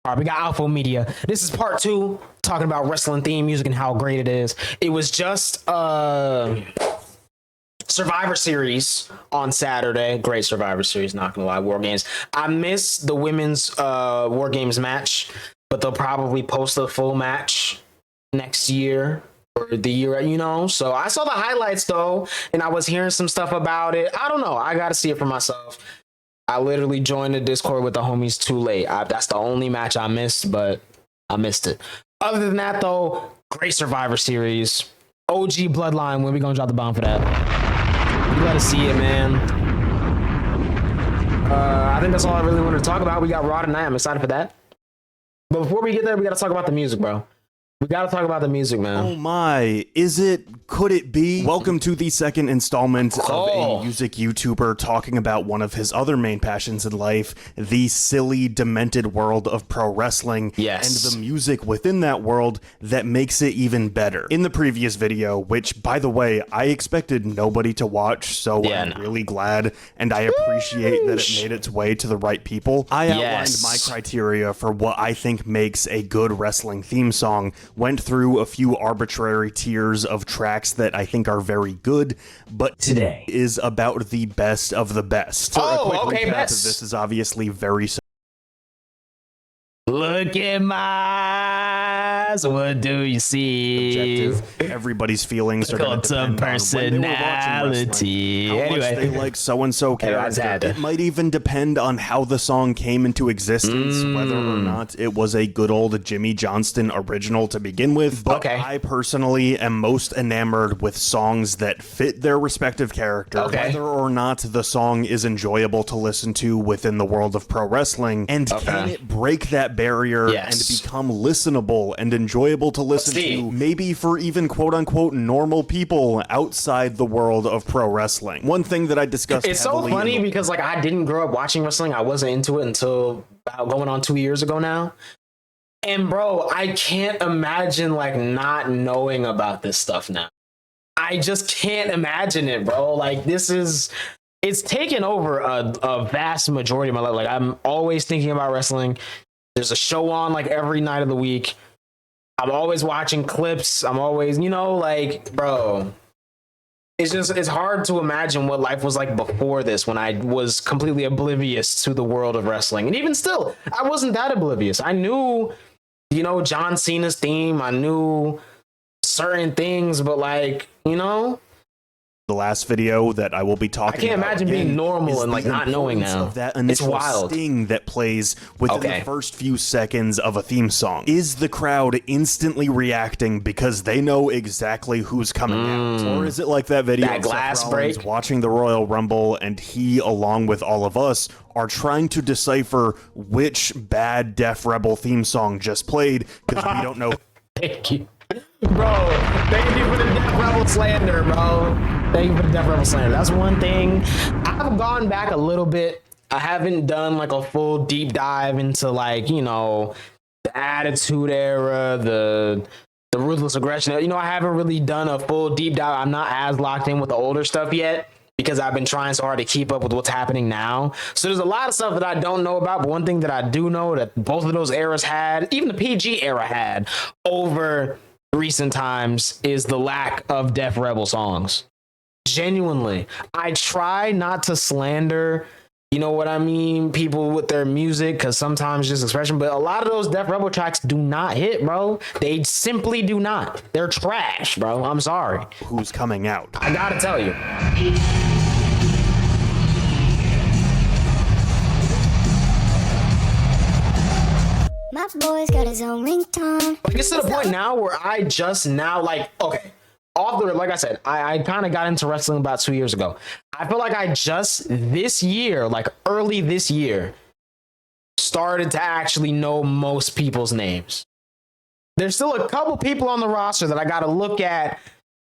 All right, we got Alfo Media. This is part 2, talking about wrestling theme music and how great it is. It was just Survivor Series on Saturday. Great Survivor Series, not gonna lie. War Games. I missed the women's War Games match, but they'll probably post a full match next year or the year, you know. So I saw the highlights though, and I was hearing some stuff about it. I don't know. I gotta see it for myself. I literally joined the Discord with the homies too late. That's the only match I missed, but I missed it. Other than that, though, great Survivor Series. OG Bloodline, when we gonna drop the bomb for that? You gotta see it, man. I think that's all I really wanted to talk about. We got Raw tonight. I'm excited for that. But before we get there, we gotta talk about the music, bro. We gotta talk about the music, man. Oh my, could it be? Welcome to the second installment of a music YouTuber talking about one of his other main passions in life, the silly, demented world of pro wrestling. Yes. And the music within that world that makes it even better. In the previous video, which, by the way, I expected nobody to watch, so I'm really glad, and I appreciate that it made its way to the right people. I outlined my criteria for what I think makes a good wrestling theme song, went through a few arbitrary tiers of tracks that I think are very good, but today is about the best of the best. For a quick recap, this is obviously very... Look at my eyes, what do you see? Objective. Everybody's feelings are going to depend personality. On how much they like so-and-so character. It might even depend on how the song came into existence, whether or not it was a good old Jimmy Johnston original to begin with. But I personally am most enamored with songs that fit their respective character, whether or not the song is enjoyable to listen to within the world of pro wrestling, and can it break that barrier and become listenable and enjoyable to listen to, maybe for even quote-unquote normal people outside the world of pro wrestling. One thing that I discussed it's so funny because like I didn't grow up watching wrestling. I wasn't into it until about going on 2 years ago now. And bro, I can't imagine like not knowing about this stuff now. I just can't imagine it, bro. Like it's taken over a vast majority of my life. Like I'm always thinking about wrestling. There's a show on like every night of the week. I'm always watching clips. I'm always, you know, like, bro, it's hard to imagine what life was like before this, when I was completely oblivious to the world of wrestling. And even still, I wasn't that oblivious. I knew, you know, John Cena's theme. I knew certain things, but like, you know, the last video that I will be talking about. I can't imagine being normal and like not knowing now. Of that initial sting that plays within the first few seconds of a theme song. Is the crowd instantly reacting because they know exactly who's coming out? Or is it like that video of Seth Rollins watching the Royal Rumble and he, along with all of us, are trying to decipher which bad Def Rebel theme song just played because we don't know. Thank you. Bro, thank you for the Def Rebel slander, bro. Thank you for the Def Rebel slander. That's one thing. I've gone back a little bit. I haven't done like a full deep dive into like, you know, the Attitude Era, the Ruthless Aggression. You know, I haven't really done a full deep dive. I'm not as locked in with the older stuff yet because I've been trying so hard to keep up with what's happening now. So there's a lot of stuff that I don't know about, but one thing that I do know that both of those eras had, even the PG era had, over recent times, is the lack of Def Rebel songs. Genuinely, I try not to slander, you know what I mean, people with their music, because sometimes just expression, but a lot of those Def Rebel tracks do not hit, bro. They simply do not. They're trash, bro. I'm sorry. Who's coming out? I gotta tell you. Maps boy's got his own ringtone. Like, it's to the point now where I just now, like, okay, like I said, I kind of got into wrestling about 2 years ago. I feel like I just this year, like early this year, started to actually know most people's names. There's still a couple people on the roster that I got to look at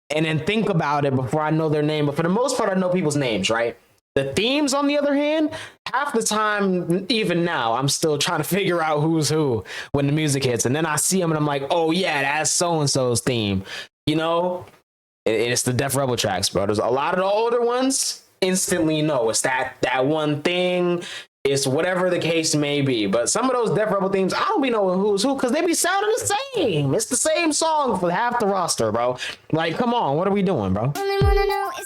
and then think about it before I know their name. But for the most part, I know people's names, right? The themes, on the other hand, half the time, even now, I'm still trying to figure out who's who when the music hits. And then I see them and I'm like, oh yeah, that's so-and-so's theme. You know, it's the Def Rebel tracks, bro. There's a lot of the older ones, instantly know it's that one thing. It's whatever the case may be. But some of those Def Rebel themes, I don't be knowing who's who because they be sounding the same. It's the same song for half the roster, bro. Like, come on, what are we doing, bro?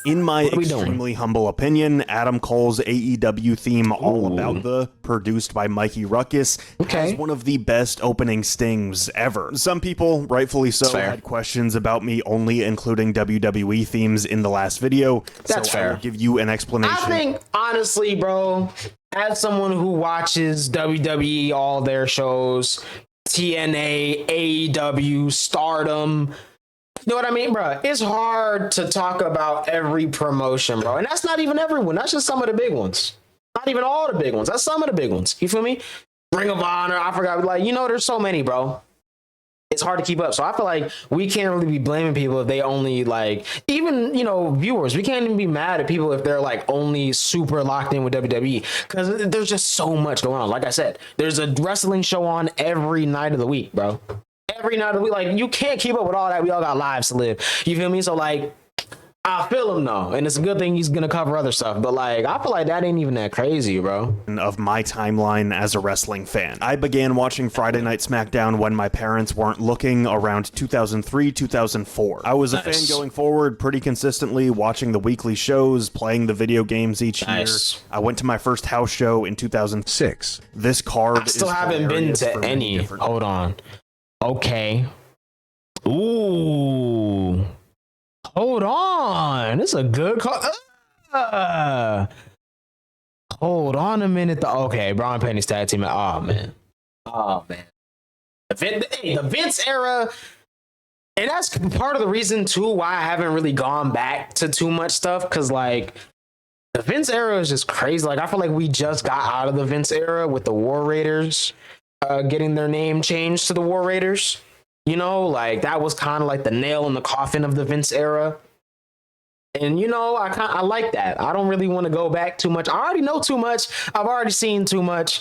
In my extremely humble opinion, Adam Cole's AEW theme, All About the, produced by Mikey Ruckus, has one of the best opening stings ever. Some people, rightfully so, had questions about me only including WWE themes in the last video. That's fair. I will give you an explanation. I think, honestly, bro, as someone who watches WWE, all their shows, TNA, AEW, Stardom, you know what I mean, bro? It's hard to talk about every promotion, bro. And that's not even everyone. That's just some of the big ones. Not even all the big ones. That's some of the big ones. You feel me? Ring of Honor, I forgot. Like, you know, there's so many, bro. It's hard to keep up. So I feel like we can't really be blaming people if they only, like, even, you know, viewers, we can't even be mad at people if they're like only super locked in with WWE because there's just so much going on. Like I said, there's a wrestling show on every night of the week, bro. Every night of the week. Like, you can't keep up with all that. We all got lives to live. You feel me? So, like, I feel him though, and it's a good thing he's gonna cover other stuff. But like, I feel like that ain't even that crazy, bro. Of my timeline as a wrestling fan, I began watching Friday Night SmackDown when my parents weren't looking, around 2003, 2004. I was a fan going forward pretty consistently, watching the weekly shows, playing the video games each year. I went to my first house show in 2006. This card I still haven't been to any. Hold on. Okay. Ooh. Hold on. This is a good call. Hold on a minute. Okay, Braun Penny's tag team. Oh, man. Oh, man. The Vince era. And that's part of the reason, too, why I haven't really gone back to too much stuff. Because, like, the Vince era is just crazy. Like, I feel like we just got out of the Vince era with the War Raiders getting their name changed to the War Raiders. You know, like that was kind of like the nail in the coffin of the Vince era. And, you know, I like that. I don't really want to go back too much. I already know too much. I've already seen too much.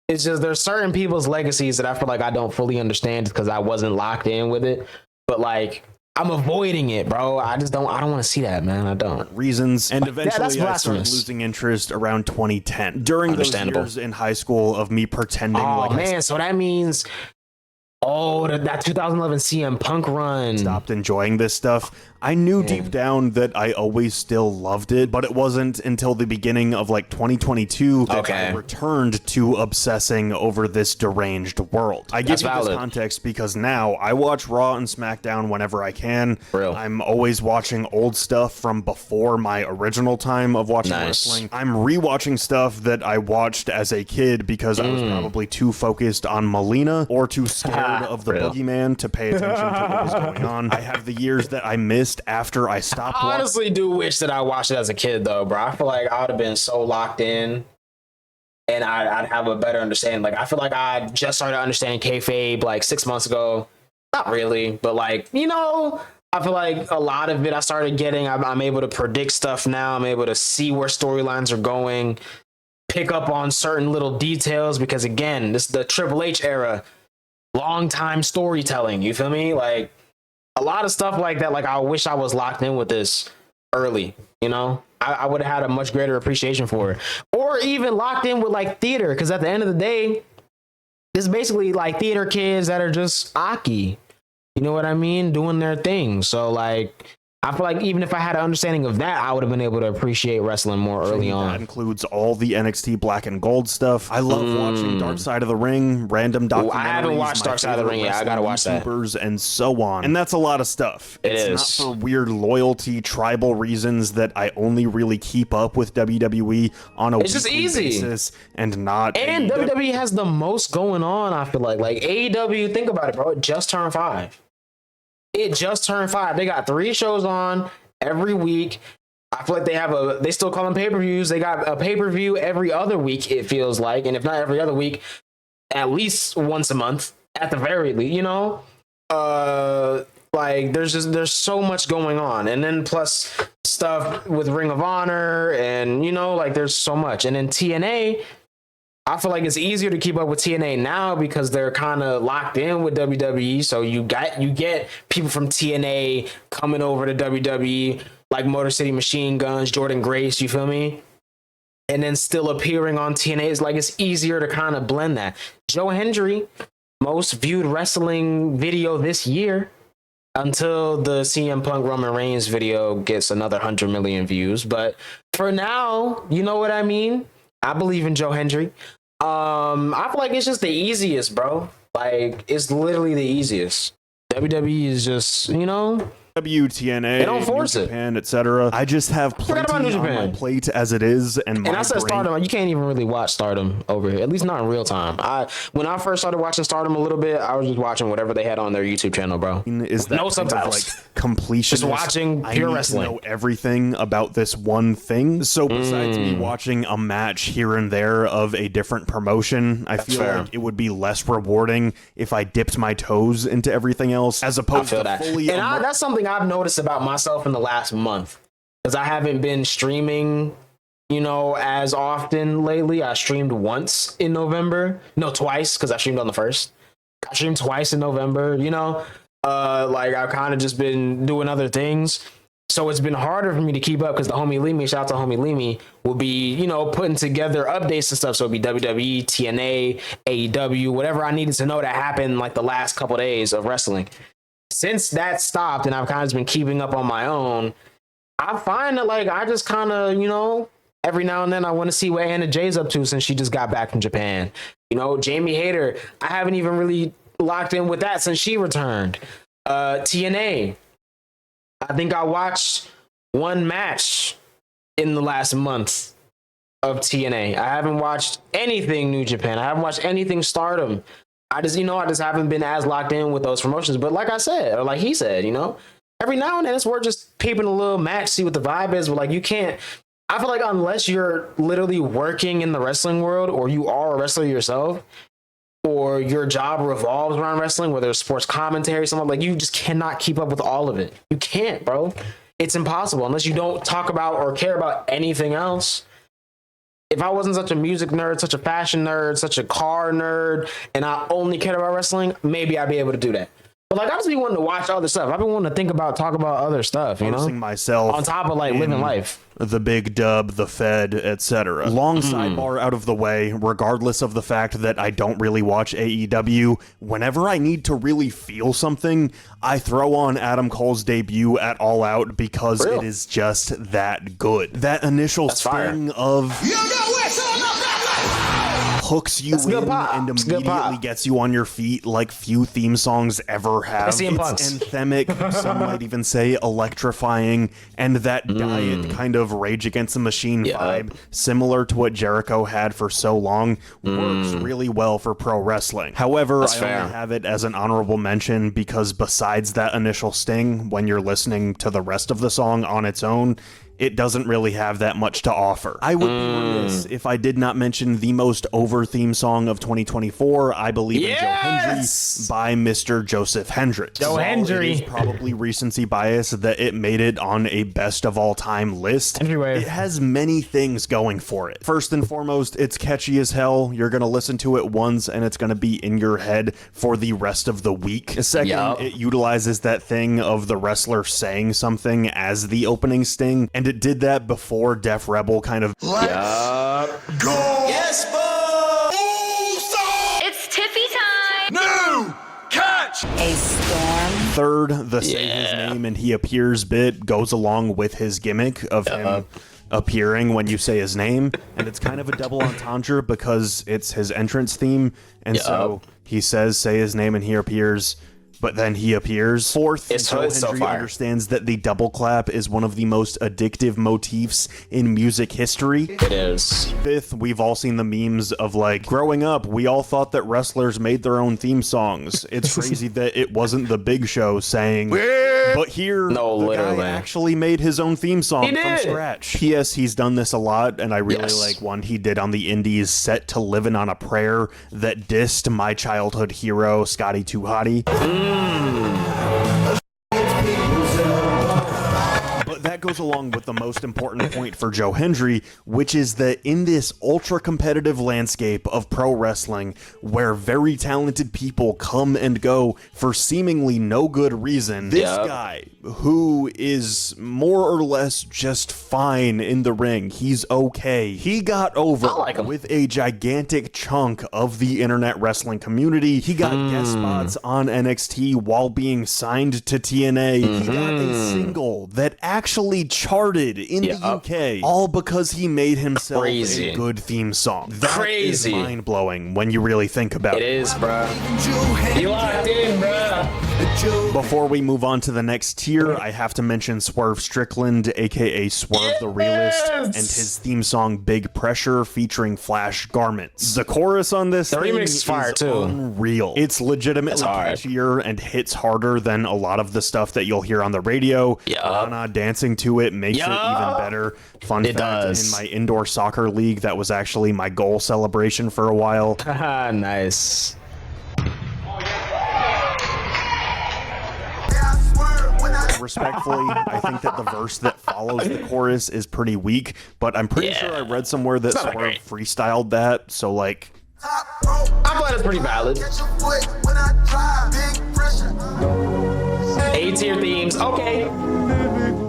It's just there's certain people's legacies that I feel like I don't fully understand because I wasn't locked in with it. But like, I'm avoiding it, bro. I don't want to see that, man. I don't. Reasons. And eventually I started losing interest around 2010. During those years in high school of me pretending like... Oh, man. So that means... Oh, that 2011 CM Punk run. Stopped enjoying this stuff. I knew deep down that I always still loved it, but it wasn't until the beginning of like 2022 that I returned to obsessing over this deranged world. I give you this context because now I watch Raw and SmackDown whenever I can. I'm always watching old stuff from before my original time of watching wrestling. I'm rewatching stuff that I watched as a kid because I was probably too focused on Melina or too scared of the boogeyman to pay attention to what was going on. I have the years that I missed after I stopped watching. I honestly do wish that I watched it as a kid, though, bro. I feel like I would have been so locked in and I'd have a better understanding. Like, I feel like I just started understanding kayfabe like 6 months ago. Not really, but like, you know, I feel like a lot of it I started getting. I'm able to predict stuff now. I'm able to see where storylines are going, pick up on certain little details because, again, this is the Triple H era. Long time storytelling, you feel me? Like, a lot of stuff like that, like, I wish I was locked in with this early, you know? I would have had a much greater appreciation for it. Or even locked in with, like, theater, because at the end of the day, this is basically, like, theater kids that are just Aki. You know what I mean? Doing their thing. So, like, I feel like even if I had an understanding of that, I would have been able to appreciate wrestling more early on. That includes all the NXT Black and Gold stuff. I love watching Dark Side of the Ring, random documentaries. I haven't watched Dark Side of the Ring yet. I gotta watch that. And so on. And that's a lot of stuff. It's not for weird loyalty, tribal reasons that I only really keep up with WWE on a weekly basis and not. And WWE has the most going on, I feel like. Like AEW, think about it, bro. It just turned 5. It just turned 5. They got 3 shows on every week. I feel like they still call them pay-per-views. They got a pay-per-view every other week, it feels like. And if not every other week, at least once a month at the very least, you know? Like there's so much going on. And then plus stuff with Ring of Honor and, you know, like there's so much. And then TNA, I feel like it's easier to keep up with TNA now because they're kind of locked in with WWE. So you get people from TNA coming over to WWE, like Motor City Machine Guns, Jordan Grace. You feel me? and then still appearing on TNA is like, it's easier to kind of blend that. Joe Hendry, most viewed wrestling video this year, until the CM Punk Roman Reigns video gets another 100 million views. But for now, you know what I mean? I believe in Joe Hendry. I feel like it's just the easiest, bro. Like, it's literally the easiest. WWE is just, you know, WTNA, they don't force New Japan, etc. I just have plenty on my plate as it is, and I said Stardom. You can't even really watch Stardom over here, at least not in real time. When I first started watching Stardom a little bit, I was just watching whatever they had on their YouTube channel, bro. Is that no subtitles? Like completion? Just watching pure wrestling. I need to know everything about this one thing. So besides me watching a match here and there of a different promotion, I feel like it would be less rewarding if I dipped my toes into everything else, as opposed to fully. And that's something I've noticed about myself in the last month, because I haven't been streaming, you know, as often lately. I streamed once in November, no, twice, because I streamed on the 1st. I streamed twice in November, you know, like I've kind of just been doing other things, so it's been harder for me to keep up, because the homie Limi, shout out to homie Limi, will be, you know, putting together updates and stuff. So it'll be WWE, TNA, AEW, whatever I needed to know that happened like the last couple of days of wrestling. Since that stopped and I've kind of just been keeping up on my own, I find that like I just kind of, you know, every now and then I want to see what Anna Jay's up to since she just got back from Japan. You know, Jamie Hayter, I haven't even really locked in with that since she returned. TNA, I think I watched one match in the last month of TNA. I haven't watched anything New Japan. I haven't watched anything Stardom. I just haven't been as locked in with those promotions. But like I said, or like he said, you know, every now and then it's worth just peeping a little match, see what the vibe is. But like, you can't, I feel like unless you're literally working in the wrestling world, or you are a wrestler yourself, or your job revolves around wrestling, whether it's sports commentary, something like, you just cannot keep up with all of it. You can't, bro. It's impossible unless you don't talk about or care about anything else. If I wasn't such a music nerd, such a fashion nerd, such a car nerd, and I only cared about wrestling, maybe I'd be able to do that. But like, I just be wanting to watch other stuff. I've been wanting to talk about other stuff, you know? Myself on top of like living life. The Big Dub, the Fed, etc. Long sidebar out of the way, regardless of the fact that I don't really watch AEW, whenever I need to really feel something, I throw on Adam Cole's debut at All Out, because it is just that good. That initial sting of hooks you in and immediately gets you on your feet like few theme songs ever have. It's anthemic, some might even say electrifying, and that diet kind of Rage Against the Machine vibe, similar to what Jericho had for so long, works really well for pro wrestling. However, I only have it as an honorable mention because besides that initial sting, when you're listening to the rest of the song on its own, it doesn't really have that much to offer. I would be remiss if I did not mention the most over theme song of 2024, I Believe in Joe Hendry, by Mr. Joseph Hendricks. Joe Hendry. It is probably recency bias that it made it on a best of all time list. It has many things going for it. First and foremost, it's catchy as hell. You're going to listen to it once and it's going to be in your head for the rest of the week. Second, it utilizes that thing of the wrestler saying something as the opening sting, and it did that before Def Rebel kind of go. Yes, boy. It's Tiffy time. New catch. A storm. Third, the say his name and he appears bit goes along with his gimmick of him appearing when you say his name, and it's kind of a double entendre because it's his entrance theme, and so he says say his name and he appears, but then he appears. Fourth, Joe Hendry understands that the double clap is one of the most addictive motifs in music history. It is. Fifth, we've all seen the memes of like, growing up, we all thought that wrestlers made their own theme songs. It's crazy that it wasn't the Big Show saying, but here, the guy actually made his own theme song from scratch. P.S. He's done this a lot, and I really like one he did on the Indies set to Livin' on a Prayer that dissed my childhood hero, Scotty 2 Hotty. But that goes along with the most important point for Joe Hendry, which is that in this ultra-competitive landscape of pro wrestling, where very talented people come and go for seemingly no good reason, this guy, who is more or less just fine in the ring, he's okay, he got over with a gigantic chunk of the internet wrestling community. He got guest spots on NXT while being signed to TNA. He got a single that actually charted in the UK, all because he made himself a good theme song. That is mind-blowing when you really think about it. It is, bruh. You locked in, bruh. Before we move on to the next tier, I have to mention Swerve Strickland, aka Swerve the Realist, and his theme song Big Pressure featuring Flash Garments. The chorus on this thing is fire too. Unreal. It's legitimately catchier and hits harder than a lot of the stuff that you'll hear on the radio. Lana dancing to it makes it even better. Fun fact, in my indoor soccer league, that was actually my goal celebration for a while. Nice. Respectfully, I think that the verse that follows the chorus is pretty weak, but I'm pretty sure I read somewhere that Swerve freestyled that, so like... I thought it's pretty valid. A-tier themes, okay.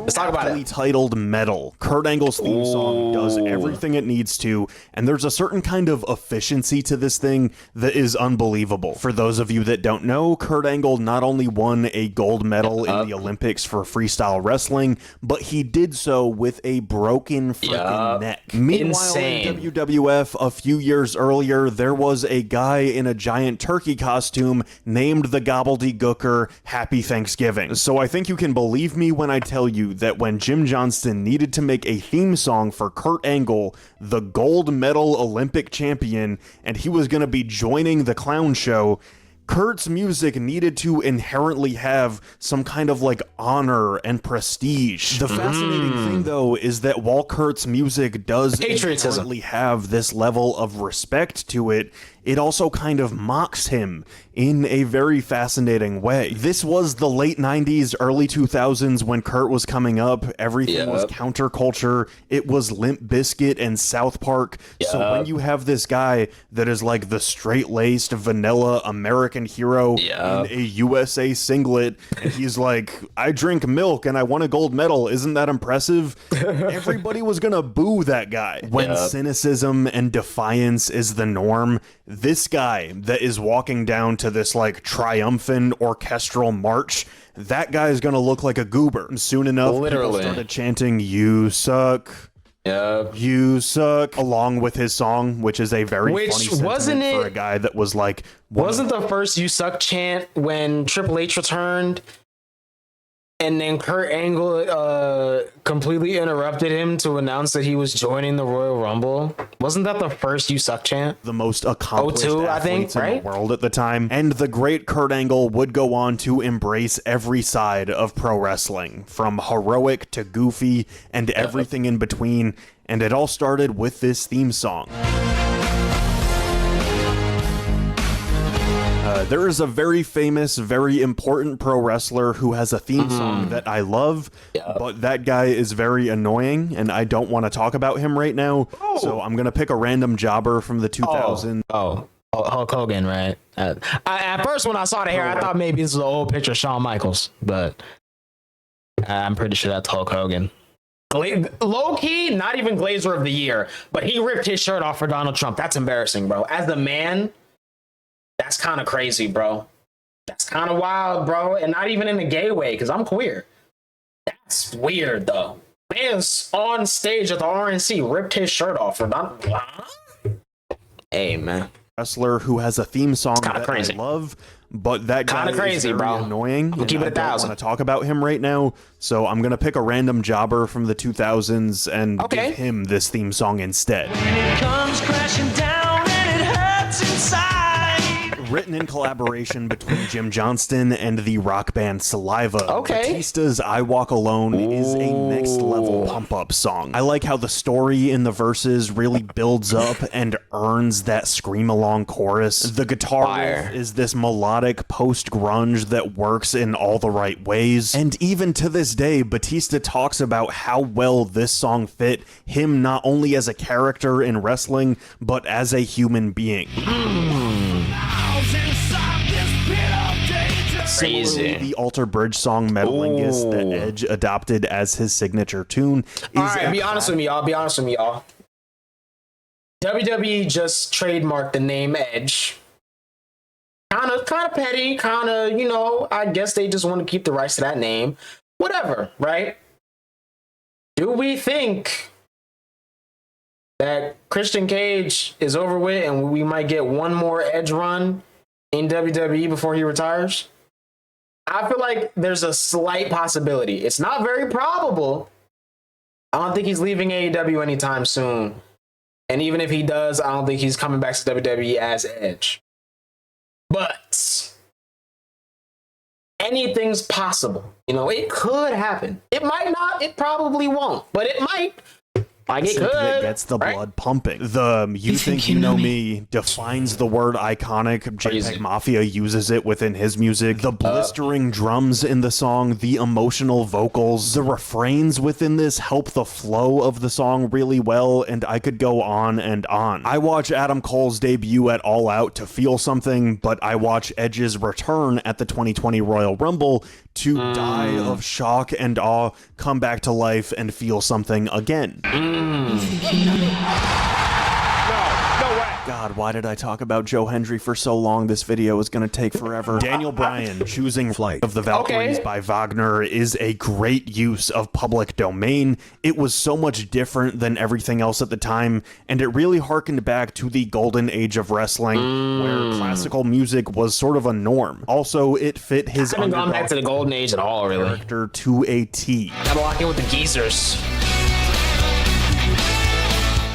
Let's talk about it. Untitled Metal. Kurt Angle's theme song does everything it needs to, and there's a certain kind of efficiency to this thing that is unbelievable. For those of you that don't know, Kurt Angle not only won a gold medal in the Olympics for freestyle wrestling, but he did so with a broken freaking neck. Meanwhile, in WWF a few years earlier, there was a guy in a giant turkey costume named the Gobbledygooker Happy Thanksgiving. So I think you can believe me when I tell you that when Jim Johnston needed to make a theme song for Kurt Angle, the gold medal Olympic champion, and he was going to be joining the clown show, Kurt's music needed to inherently have some kind of like honor and prestige. The fascinating thing though is that while Kurt's music does inherently have this level of respect to it, it also kind of mocks him in a very fascinating way. This was the late 90s, early 2000s when Kurt was coming up. Everything was counterculture. It was Limp Bizkit and South Park. So when you have this guy that is like the straight-laced vanilla American hero in a USA singlet, and he's like, I drink milk and I won a gold medal. Isn't that impressive? Everybody was gonna boo that guy. When cynicism and defiance is the norm, this guy that is walking down to this like triumphant orchestral march, that guy is gonna look like a goober. And soon enough, people started chanting, "You suck." You suck, along with his song, which is a very funny sentiment for a guy that was like... Wasn't the first "You suck" chant when Triple H returned? And then Kurt Angle completely interrupted him to announce that he was joining the Royal Rumble. Wasn't that the first "You suck" chant? The most accomplished athletes in the world at the time. And the great Kurt Angle would go on to embrace every side of pro wrestling, from heroic to goofy and everything in between. And it all started with this theme song. There is a very famous, very important pro wrestler who has a theme song that I love, but that guy is very annoying, and I don't want to talk about him right now, so I'm going to pick a random jobber from the 2000s. Hulk Hogan, right? At first, when I saw the hair, I thought maybe this was an old picture of Shawn Michaels, but I'm pretty sure that's Hulk Hogan. Low-key, not even Glazer of the Year, but he ripped his shirt off for Donald Trump. That's embarrassing, bro. As the man... That's kind of crazy, bro. That's kind of wild, bro. And not even in a gay way, because I'm queer. That's weird, though. Man's on stage at the RNC, ripped his shirt off for not... Hey, man. Wrestler who has a theme song that I love, but that guy is very annoying. We'll keep it 1,000. I don't want to talk about him right now, so I'm going to pick a random jobber from the 2000s and give him this theme song instead. When it comes crashing down and it hurts inside. written in collaboration between Jim Johnston and the rock band Saliva. Okay. Batista's I Walk Alone is a next level pump up song. I like how the story in the verses really builds up and earns that scream along chorus. The guitar riff is this melodic post grunge that works in all the right ways. And even to this day, Batista talks about how well this song fit him not only as a character in wrestling, but as a human being. Crazy. The Alter Bridge song Metalingus that Edge adopted as his signature tune is Alright, be honest with me, y'all. WWE just trademarked the name Edge. Kind of petty, you know, I guess they just want to keep the rights to that name. Whatever, right? Do we think that Christian Cage is over with and we might get one more Edge run in WWE before he retires? I feel like there's a slight possibility. It's not very probable. I don't think he's leaving AEW anytime soon. And even if he does, I don't think he's coming back to WWE as Edge. But anything's possible. You know, it could happen. It might not. It probably won't. But it might. Like it could. That gets the blood pumping. The You Think You Know Me defines the word iconic. JPEG Mafia uses it within his music. The blistering drums in the song, the emotional vocals, the refrains within this help the flow of the song really well, and I could go on and on. I watch Adam Cole's debut at All Out to feel something, but I watch Edge's return at the 2020 Royal Rumble to die of shock and awe, come back to life, and feel something again. God, why did I talk about Joe Hendry for so long? This video is going to take forever. Daniel Bryan choosing Flight of the Valkyries by Wagner is a great use of public domain. It was so much different than everything else at the time, and it really harkened back to the golden age of wrestling, where classical music was sort of a norm. Also, it fit his I haven't gone back to the golden age at all, really. Character to a T. Gotta lock in with the geezers.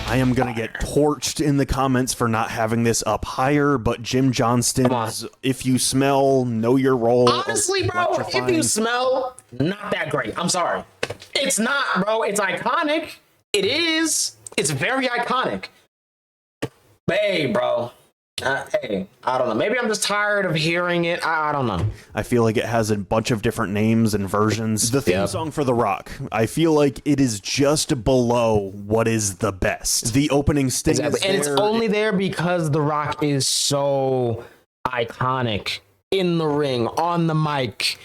I am going to get torched in the comments for not having this up higher, but Jim Johnston's If You Smell, Know Your Role. Honestly, bro, If You Smell, not that great. I'm sorry. It's not, bro. It's iconic. It is. It's very iconic. But hey, bro. Hey, I don't know. Maybe I'm just tired of hearing it. I don't know. I feel like it has a bunch of different names and versions. The theme song for The Rock, I feel like it is just below what is the best. The opening sting is and it's only there because The Rock is so iconic in the ring, on the mic.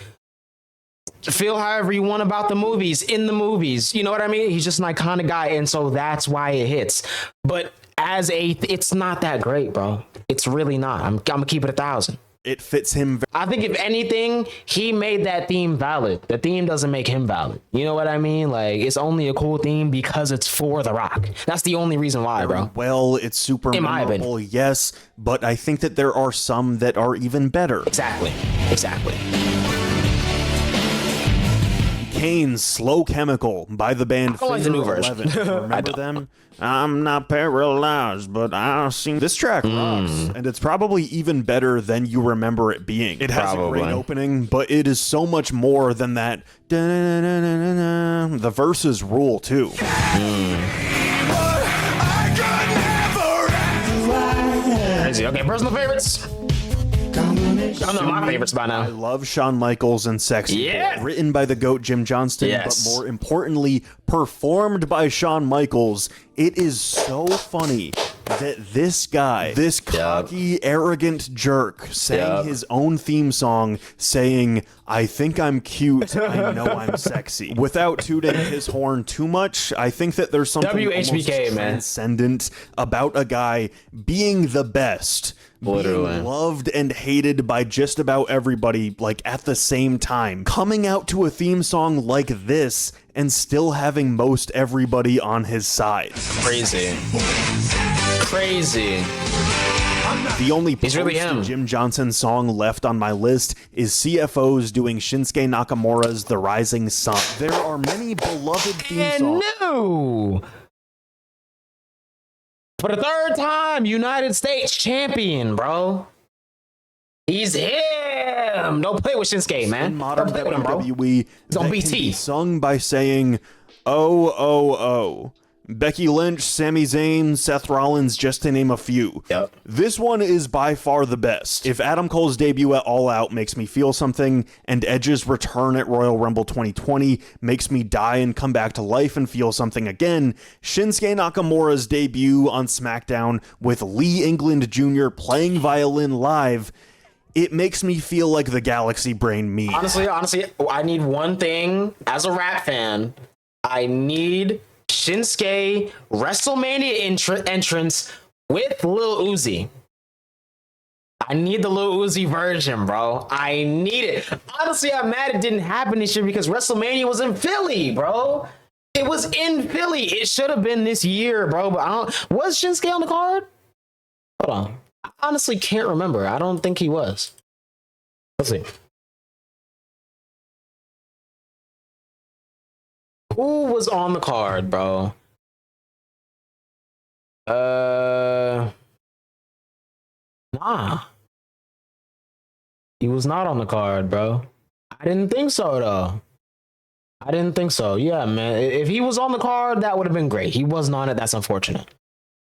Feel however you want about the movies, in the movies. You know what I mean? He's just an iconic guy, and so that's why it hits. But it's not that great, bro. It's really not. I'm gonna keep it 1,000. It fits him. I think if anything, he made that theme valid. The theme doesn't make him valid. You know what I mean? Like, it's only a cool theme because it's for The Rock. That's the only reason why, bro. Well, it's super memorable, yes, but I think that there are some that are even better. Exactly. Kane's Slow Chemical by the band like the new version. Remember them? I'm not paralyzed, but I see. This track rocks, and it's probably even better than you remember it being. It has a great opening, but it is so much more than that. The verses rule too. Crazy. Okay, personal favorites. I know my favorites by now. I love Shawn Michaels and Sexy. Yeah. Written by the GOAT Jim Johnston, but more importantly, performed by Shawn Michaels. It is so funny that this guy, this cocky, arrogant jerk, sang his own theme song saying, I think I'm cute, I know I'm sexy. Without tooting his horn too much, I think that there's something WHBK, transcendent about a guy being the best. Literally. Being loved and hated by just about everybody, like at the same time. Coming out to a theme song like this and still having most everybody on his side. Crazy. The only really Jim Johnson song left on my list is CFO's doing Shinsuke Nakamura's The Rising Sun. There are many beloved theme songs. No! For the third time, United States champion, bro. He's him. Don't play with Shinsuke, man. In modern Don't play with him, bro. WWE, He's on that BT. can be sung by saying, "Oh, oh, oh." Becky Lynch, Sami Zayn, Seth Rollins, just to name a few. Yep. This one is by far the best. If Adam Cole's debut at All Out makes me feel something, and Edge's return at Royal Rumble 2020 makes me die and come back to life and feel something again, Shinsuke Nakamura's debut on SmackDown with Lee England Jr. playing violin live, it makes me feel like the Galaxy Brain me. Honestly, I need one thing as a rap fan. I need Shinsuke WrestleMania entrance with Lil Uzi. I need the Lil Uzi version, bro. I need it. Honestly, I'm mad it didn't happen this year because WrestleMania was in Philly, bro. It was in Philly. It should have been this year, bro. But was Shinsuke on the card? Hold on. I honestly can't remember. I don't think he was. Let's see. Who was on the card, bro? Nah. He was not on the card, bro. I didn't think so, though. I didn't think so. Yeah, man. If he was on the card, that would have been great. He wasn't on it. That's unfortunate.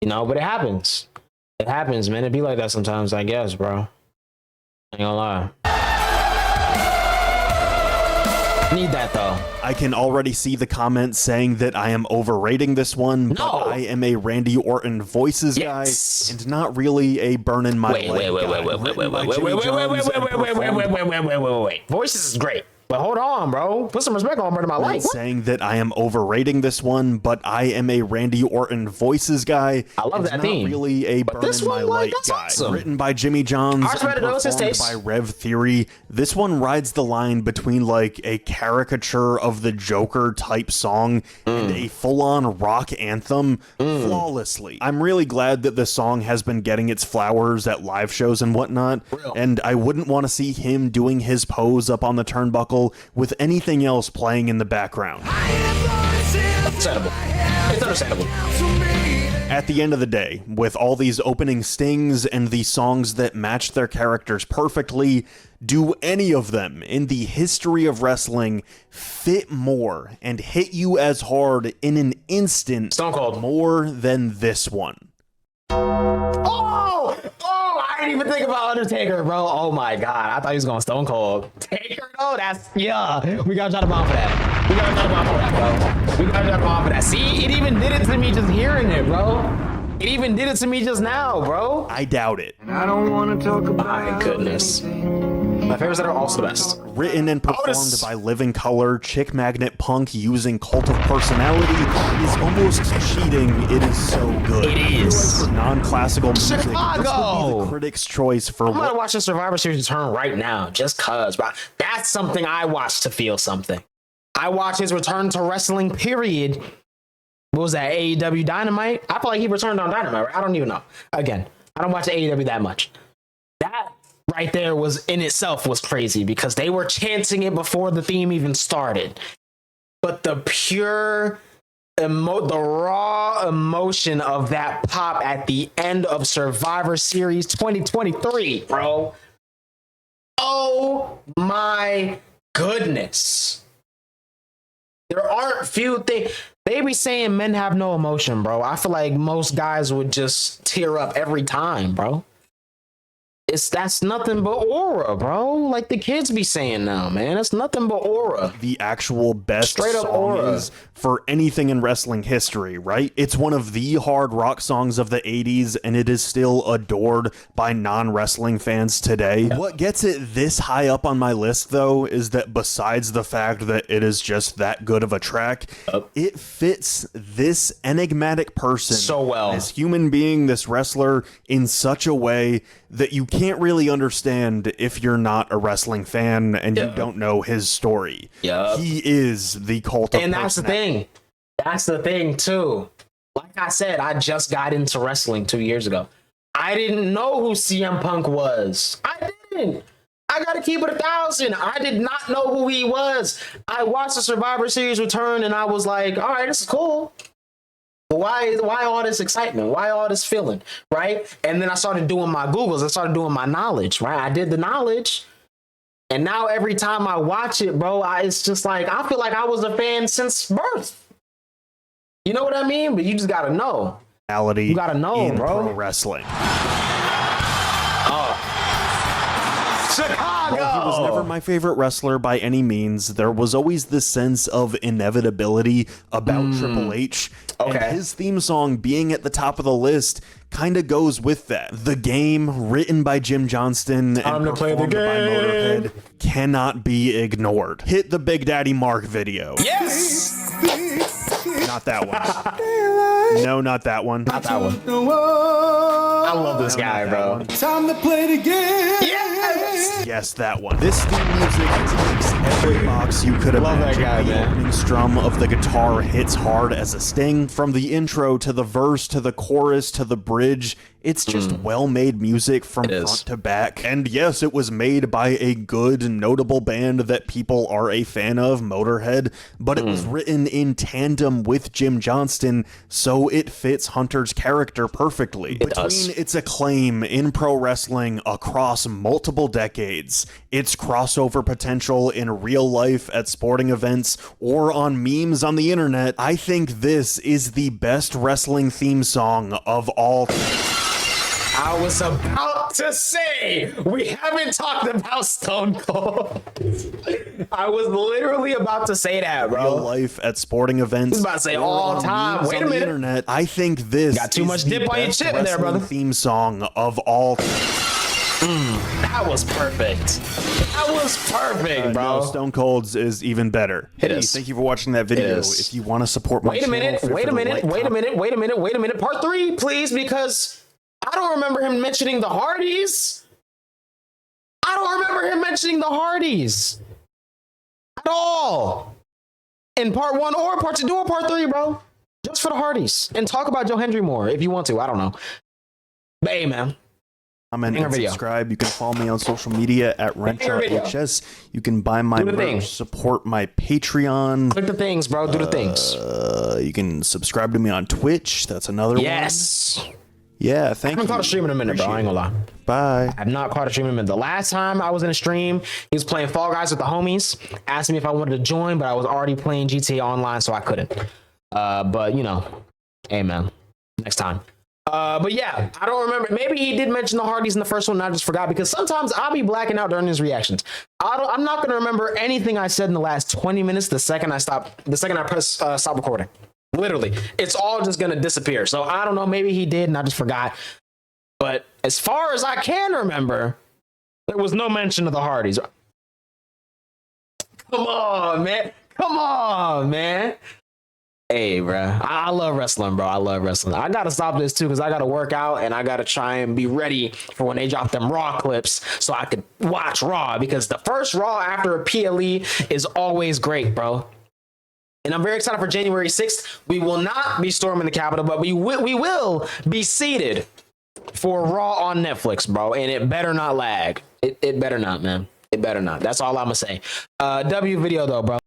You know, but it happens. It happens, man. It be like that sometimes, I guess, bro. Ain't gonna lie. Need that though. I can already see the comments saying that I am overrating this one, but I am a Randy Orton voices guy and not really a burn in my leg guy. Wait. Voices is great. But hold on, bro. Put some respect on Burn in My Life. Saying that I am overrating this one, but I am a Randy Orton voices guy. I love that theme. Not really a burn in my light guy. Awesome. Written by Jimmy Johns and performed by Rev Theory. This one rides the line between like a caricature of the Joker type song and a full-on rock anthem flawlessly. I'm really glad that the song has been getting its flowers at live shows and whatnot. And I wouldn't want to see him doing his pose up on the turnbuckle with anything else playing in the background. Understandable. It's understandable. At the end of the day, with all these opening stings and the songs that match their characters perfectly, do any of them in the history of wrestling fit more and hit you as hard in an instant Stone Cold more than this one? I didn't even think about Undertaker, bro. Oh my god, I thought he was going Stone Cold. Taker, though, we gotta try to bomb for that. We gotta try to bomb for that. See, it even did it to me just hearing it, bro. It even did it to me just now, bro. I doubt it. I don't want to talk about my goodness. My favorites that are also the best. Written and performed by Living Color, Chick Magnet Punk using Cult of Personality is almost cheating. It is so good. It is. Non-classical music. Chicago! This would be the critics' choice for I'm gonna watch the Survivor Series return right now, just cause, bro. That's something I watch to feel something. I watch his return to wrestling, period. What was that, AEW Dynamite? I feel like he returned on Dynamite, right? I don't even know. Again, I don't watch AEW that much. That right there was in itself was crazy because they were chanting it before the theme even started. But the pure the raw emotion of that pop at the end of Survivor Series 2023, bro. Oh my goodness. There aren't few things. They be saying men have no emotion, bro. I feel like most guys would just tear up every time, bro. That's nothing but aura, bro. Like the kids be saying now, man. It's nothing but aura. The actual best straight up song aura is for anything in wrestling history, right? It's one of the hard rock songs of the 80s, and it is still adored by non-wrestling fans today. Yeah. What gets it this high up on my list, though, is that besides the fact that it is just that good of a track, it fits this enigmatic person so well. This human being, this wrestler, in such a way that you can't really understand if you're not a wrestling fan and you don't know his story. He is the cult of And that's the thing. That's the thing, too. Like I said, I just got into wrestling 2 years ago. I didn't know who CM Punk was. I didn't. I gotta keep it 1,000. I did not know who he was. I watched the Survivor Series return and I was like, all right, this is cool. Why all this excitement? Why all this feeling, right? And then I started doing my Googles. I started doing my knowledge, right? I did the knowledge. And now every time I watch it, bro, it's just like, I feel like I was a fan since birth. You know what I mean? But you just got to know. You got to know, bro. Pro wrestling. Chicago! While he was never my favorite wrestler by any means, there was always this sense of inevitability about Triple H. Okay. And his theme song being at the top of the list kind of goes with that. The Game, written by Jim Johnston and performed by Motorhead, cannot be ignored. Hit the Big Daddy Mark video. Yes! Not that one. No, not that one. Not that one. I love this guy, bro. Time to play the game. Yes! Yes, that one. This theme music ticks every box you could Love imagine. that guy, the man. opening strum of the guitar hits hard as a sting. From the intro to the verse to the chorus to the bridge, it's just well-made music from front to back. And yes, it was made by a good, notable band that people are a fan of, Motorhead, but it was written in tandem with Jim Johnston, so it fits Hunter's character perfectly. Between its acclaim in pro wrestling across multiple decades, its crossover potential in real life at sporting events or on memes on the internet, I think this is the best wrestling theme song of all time. I was about to say, we haven't talked about Stone Cold. I was literally about to say that, bro. Real life at sporting events. I was about to say all time. Wait a minute. Internet, I think this got too much is the dip on your best chip there, wrestling brother. theme song of all time. That was perfect. That was perfect, bro. No, Stone Cold's is even better. It Hey, is. Thank you for watching that video. It is. If you want to support my Wait a channel, minute. feel free Wait a to minute. like, Wait a comment. minute. Wait a minute. Wait a minute. Part 3, please, because I don't remember him mentioning the Hardys. I don't remember him mentioning the Hardys at all in part 1 or part 2. Do a part 3, bro. Just for the Hardys. And talk about Joe Hendry more if you want to. I don't know. But hey, man. Comment Banger and video. subscribe. You can follow me on social media at Banger video. RenchaHS. You can buy my Do the thing. merch, support my Patreon. Click the things, bro. Do the things. You can subscribe to me on Twitch. That's another one. Yes. Yeah, I thank haven't you. caught a stream in a minute, bro. I ain't gonna lie. Bye. I've not caught a stream in a minute. The last time I was in a stream, he was playing Fall Guys with the homies. Asked me if I wanted to join, but I was already playing GTA Online, so I couldn't. But you know, hey man, next time. But yeah, I don't remember. Maybe he did mention the Hardys in the first one, and I just forgot because sometimes I'll be blacking out during his reactions. I'm not gonna remember anything I said in the last 20 minutes. The second I press stop recording. Literally, it's all just gonna disappear. So I don't know. Maybe he did, and I just forgot. But as far as I can remember, there was no mention of the Hardys. Come on, man. Come on, man. Hey, bro. I love wrestling, bro. I love wrestling. I gotta stop this too because I gotta work out and I gotta try and be ready for when they drop them Raw clips so I could watch Raw because the first Raw after a PLE is always great, bro. And I'm very excited for January 6th. We will not be storming the Capitol, but we will be seated for Raw on Netflix, bro. And it better not lag. It better not, man. It better not. That's all I'm gonna say. W video though, bro.